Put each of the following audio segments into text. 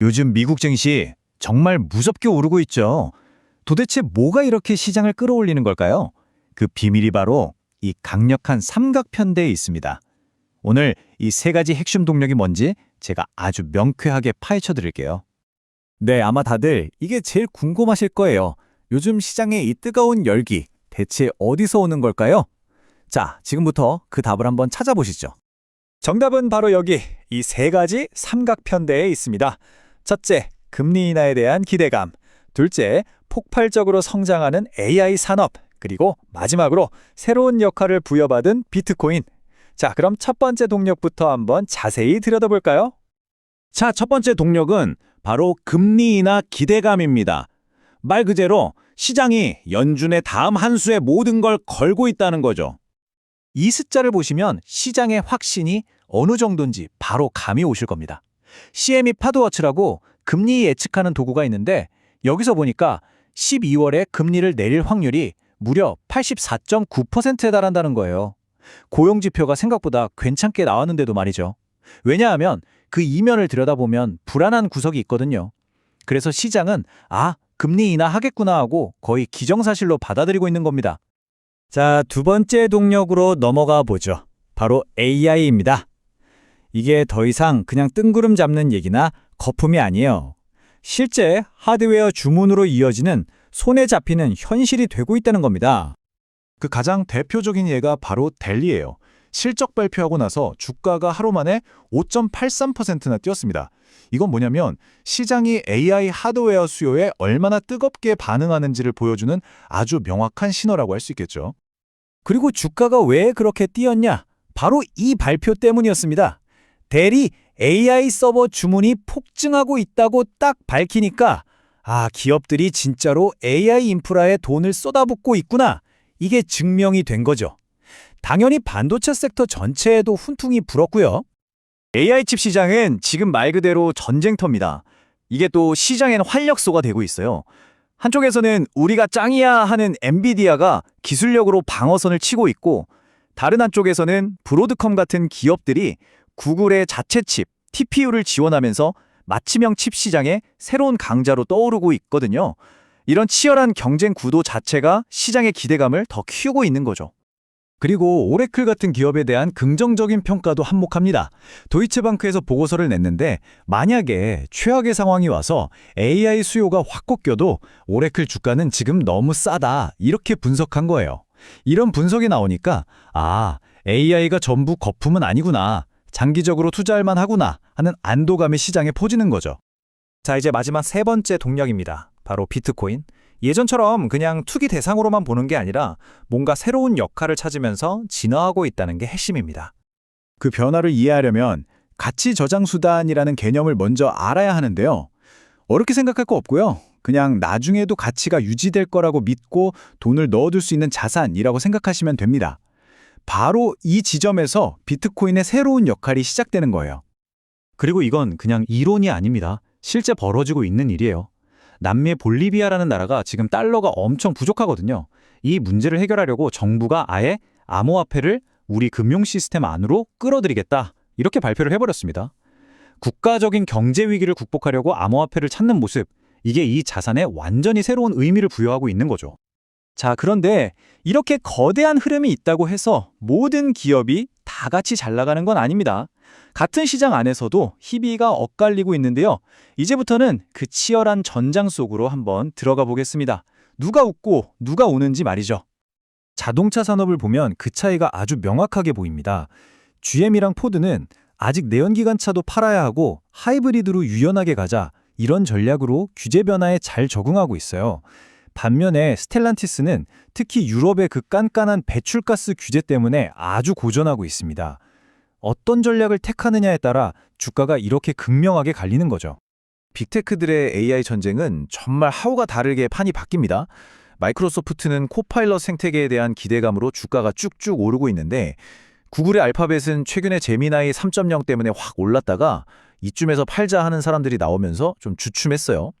요즘 미국 증시 정말 무섭게 오르고 있죠. 도대체 뭐가 이렇게 시장을 끌어올리는 걸까요? 그 비밀이 바로 이 강력한 삼각편대에 있습니다. 오늘 이 세 가지 핵심 동력이 뭔지 제가 아주 명쾌하게 파헤쳐 드릴게요. 네, 아마 다들 이게 제일 궁금하실 거예요. 요즘 시장의 이 뜨거운 열기 대체 어디서 오는 걸까요? 자, 지금부터 그 답을 한번 찾아보시죠. 정답은 바로 여기 이 세 가지 삼각편대에 있습니다. 첫째, 금리 인하에 대한 기대감. 둘째, 폭발적으로 성장하는 AI 산업. 그리고 마지막으로 새로운 역할을 부여받은 비트코인. 자, 그럼 첫 번째 동력부터 한번 자세히 들여다볼까요? 자, 첫 번째 동력은 바로 금리 인하 기대감입니다. 말 그대로 시장이 연준의 다음 한 수에 모든 걸 걸고 있다는 거죠. 이 숫자를 보시면 시장의 확신이 어느 정도인지 바로 감이 오실 겁니다. CME 파드워치라고 금리 예측하는 도구가 있는데 여기서 보니까 12월에 금리를 내릴 확률이 무려 84.9%에 달한다는 거예요. 고용지표가 생각보다 괜찮게 나왔는데도 말이죠. 왜냐하면 그 이면을 들여다보면 불안한 구석이 있거든요. 그래서 시장은 금리 인하하겠구나 하고 거의 기정사실로 받아들이고 있는 겁니다. 자, 두 번째 동력으로 넘어가 보죠. 바로 AI입니다. 이게 더 이상 그냥 뜬구름 잡는 얘기나 거품이 아니에요. 실제 하드웨어 주문으로 이어지는 손에 잡히는 현실이 되고 있다는 겁니다. 그 가장 대표적인 예가 바로 델리예요. 실적 발표하고 나서 주가가 하루 만에 5.83%나 뛰었습니다. 이건 뭐냐면 시장이 AI 하드웨어 수요에 얼마나 뜨겁게 반응하는지를 보여주는 아주 명확한 신호라고 할 수 있겠죠. 그리고 주가가 왜 그렇게 뛰었냐? 바로 이 발표 때문이었습니다. 델이 AI 서버 주문이 폭증하고 있다고 딱 밝히니까 기업들이 진짜로 AI 인프라에 돈을 쏟아붓고 있구나. 이게 증명이 된 거죠. 당연히 반도체 섹터 전체에도 훈풍이 불었고요. AI 칩 시장은 지금 말 그대로 전쟁터입니다. 이게 또 시장엔 활력소가 되고 있어요. 한쪽에서는 우리가 짱이야 하는 엔비디아가 기술력으로 방어선을 치고 있고 다른 한쪽에서는 브로드컴 같은 기업들이 구글의 자체 칩, TPU를 지원하면서 맞춤형 칩 시장의 새로운 강자로 떠오르고 있거든요. 이런 치열한 경쟁 구도 자체가 시장의 기대감을 더 키우고 있는 거죠. 그리고 오래클 같은 기업에 대한 긍정적인 평가도 한몫합니다. 도이체방크에서 보고서를 냈는데 만약에 최악의 상황이 와서 AI 수요가 확 꺾여도 오래클 주가는 지금 너무 싸다 이렇게 분석한 거예요. 이런 분석이 나오니까 AI가 전부 거품은 아니구나. 장기적으로 투자할 만하구나 하는 안도감이 시장에 퍼지는 거죠. 자, 이제 마지막 세 번째 동력입니다. 바로 비트코인. 예전처럼 그냥 투기 대상으로만 보는 게 아니라 뭔가 새로운 역할을 찾으면서 진화하고 있다는 게 핵심입니다. 그 변화를 이해하려면 가치 저장 수단이라는 개념을 먼저 알아야 하는데요. 어렵게 생각할 거 없고요. 그냥 나중에도 가치가 유지될 거라고 믿고 돈을 넣어둘 수 있는 자산이라고 생각하시면 됩니다. 바로 이 지점에서 비트코인의 새로운 역할이 시작되는 거예요. 그리고 이건 그냥 이론이 아닙니다. 실제 벌어지고 있는 일이에요. 남미의 볼리비아라는 나라가 지금 달러가 엄청 부족하거든요. 이 문제를 해결하려고 정부가 아예 암호화폐를 우리 금융 시스템 안으로 끌어들이겠다. 이렇게 발표를 해버렸습니다. 국가적인 경제 위기를 극복하려고 암호화폐를 찾는 모습, 이게 이 자산에 완전히 새로운 의미를 부여하고 있는 거죠. 자, 그런데 이렇게 거대한 흐름이 있다고 해서 모든 기업이 다 같이 잘 나가는 건 아닙니다. 같은 시장 안에서도 희비가 엇갈리고 있는데요. 이제부터는 그 치열한 전장 속으로 한번 들어가 보겠습니다. 누가 웃고 누가 우는지 말이죠. 자동차 산업을 보면 그 차이가 아주 명확하게 보입니다. GM이랑 포드는 아직 내연기관차도 팔아야 하고 하이브리드로 유연하게 가자 이런 전략으로 규제 변화에 잘 적응하고 있어요. 반면에 스텔란티스는 특히 유럽의 그 깐깐한 배출가스 규제 때문에 아주 고전하고 있습니다. 어떤 전략을 택하느냐에 따라 주가가 이렇게 극명하게 갈리는 거죠. 빅테크들의 AI 전쟁은 정말 하우가 다르게 판이 바뀝니다. 마이크로소프트는 코파일럿 생태계에 대한 기대감으로 주가가 쭉쭉 오르고 있는데 구글의 알파벳은 최근에 제미나이 3.0 때문에 확 올랐다가 이쯤에서 팔자 하는 사람들이 나오면서 좀 주춤했어요.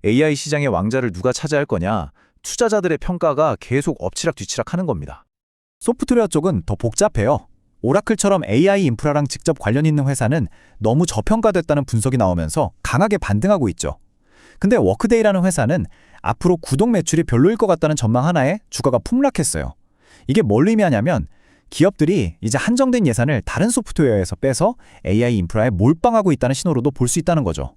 AI 시장의 왕자를 누가 차지할 거냐, 투자자들의 평가가 계속 엎치락뒤치락 하는 겁니다. 소프트웨어 쪽은 더 복잡해요. 오라클처럼 AI 인프라랑 직접 관련 있는 회사는 너무 저평가됐다는 분석이 나오면서 강하게 반등하고 있죠. 근데 워크데이라는 회사는 앞으로 구독 매출이 별로일 것 같다는 전망 하나에 주가가 폭락했어요. 이게 뭘 의미하냐면 기업들이 이제 한정된 예산을 다른 소프트웨어에서 빼서 AI 인프라에 몰빵하고 있다는 신호로도 볼 수 있다는 거죠.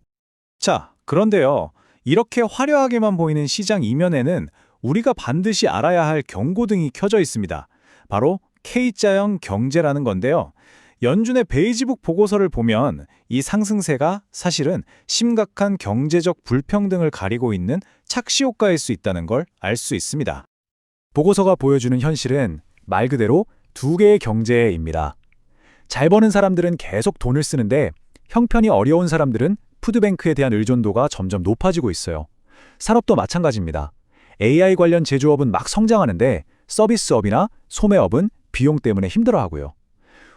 자, 그런데요. 이렇게 화려하게만 보이는 시장 이면에는 우리가 반드시 알아야 할 경고등이 켜져 있습니다. 바로 K자형 경제라는 건데요. 연준의 베이지북 보고서를 보면 이 상승세가 사실은 심각한 경제적 불평등을 가리고 있는 착시효과일 수 있다는 걸 알 수 있습니다. 보고서가 보여주는 현실은 말 그대로 두 개의 경제입니다. 잘 버는 사람들은 계속 돈을 쓰는데 형편이 어려운 사람들은 푸드뱅크에 대한 의존도가 점점 높아지고 있어요. 산업도 마찬가지입니다. AI 관련 제조업은 막 성장하는데 서비스업이나 소매업은 비용 때문에 힘들어하고요.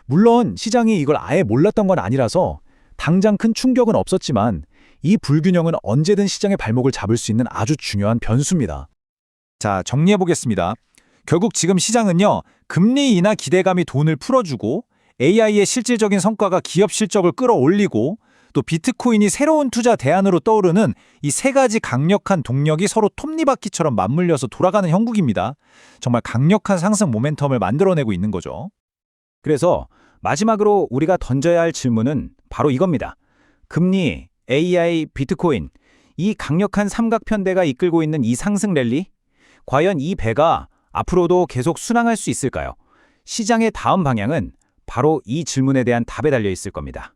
물론 시장이 이걸 아예 몰랐던 건 아니라서 당장 큰 충격은 없었지만 이 불균형은 언제든 시장의 발목을 잡을 수 있는 아주 중요한 변수입니다. 자, 정리해 보겠습니다. 결국 지금 시장은요, 금리 인하 기대감이 돈을 풀어주고 AI의 실질적인 성과가 기업 실적을 끌어올리고 또 비트코인이 새로운 투자 대안으로 떠오르는 이 세 가지 강력한 동력이 서로 톱니바퀴처럼 맞물려서 돌아가는 형국입니다. 정말 강력한 상승 모멘텀을 만들어내고 있는 거죠. 그래서 마지막으로 우리가 던져야 할 질문은 바로 이겁니다. 금리, AI, 비트코인, 이 강력한 삼각편대가 이끌고 있는 이 상승 랠리? 과연 이 배가 앞으로도 계속 순항할 수 있을까요? 시장의 다음 방향은 바로 이 질문에 대한 답에 달려 있을 겁니다.